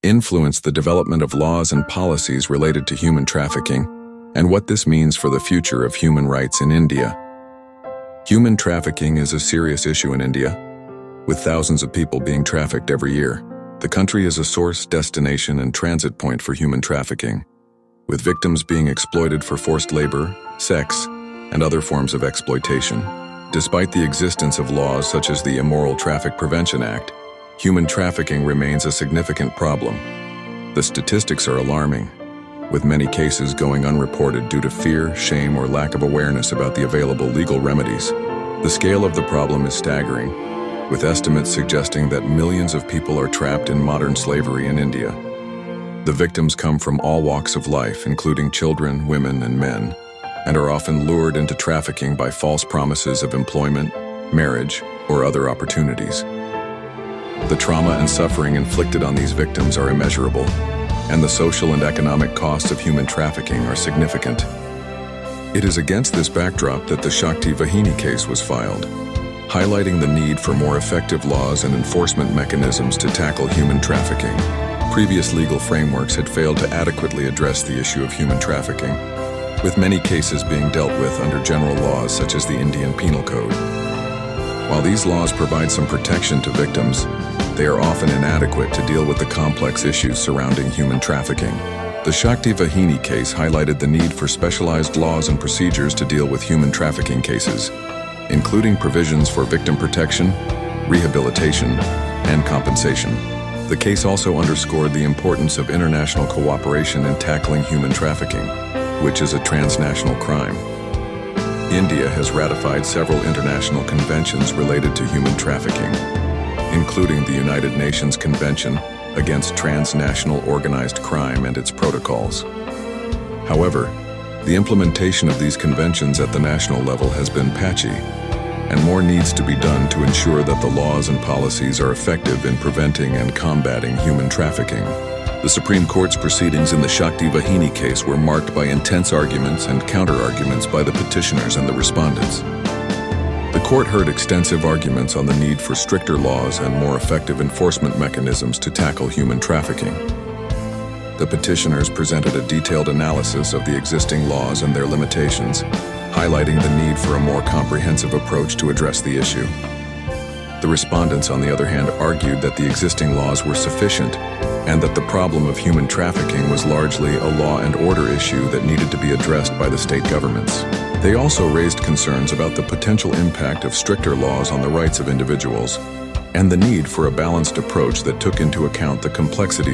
influenced the development of laws and policies related to human trafficking, and what this means for the future of human rights in India. Human trafficking is a serious issue in India, with thousands of people being trafficked every year. The country is a source, destination, and transit point for human trafficking, with victims being exploited for forced labor, sex, and other forms of exploitation. Despite the existence of laws such as the Immoral Traffic Prevention Act, human trafficking remains a significant problem. The statistics are alarming, with many cases going unreported due to fear, shame, or lack of awareness about the available legal remedies. The scale of the problem is staggering, with estimates suggesting that millions of people are trapped in modern slavery in India. The victims come from all walks of life, including children, women, and men, and are often lured into trafficking by false promises of employment, marriage, or other opportunities. The trauma and suffering inflicted on these victims are immeasurable, and the social and economic costs of human trafficking are significant. It is against this backdrop that the Shakti Vahini case was filed, highlighting the need for more effective laws and enforcement mechanisms to tackle human trafficking. Previous legal frameworks had failed to adequately address the issue of human trafficking, with many cases being dealt with under general laws such as the Indian Penal Code. While these laws provide some protection to victims, they are often inadequate to deal with the complex issues surrounding human trafficking. The Shakti Vahini case highlighted the need for specialized laws and procedures to deal with human trafficking cases, including provisions for victim protection, rehabilitation, and compensation. The case also underscored the importance of international cooperation in tackling human trafficking, which is a transnational crime. India has ratified several international conventions related to human trafficking, including the United Nations Convention against Transnational Organized Crime and its protocols. However, the implementation of these conventions at the national level has been patchy, and more needs to be done to ensure that the laws and policies are effective in preventing and combating human trafficking. The Supreme Court's proceedings in the Shakti Vahini case were marked by intense arguments and counter-arguments by the petitioners and the respondents. The court heard extensive arguments on the need for stricter laws and more effective enforcement mechanisms to tackle human trafficking. The petitioners presented a detailed analysis of the existing laws and their limitations, highlighting the need for a more comprehensive approach to address the issue. The respondents, on the other hand, argued that the existing laws were sufficient and that the problem of human trafficking was largely a law and order issue that needed to be addressed by the state governments. They also raised concerns about the potential impact of stricter laws on the rights of individuals and the need for a balanced approach that took into account the complexities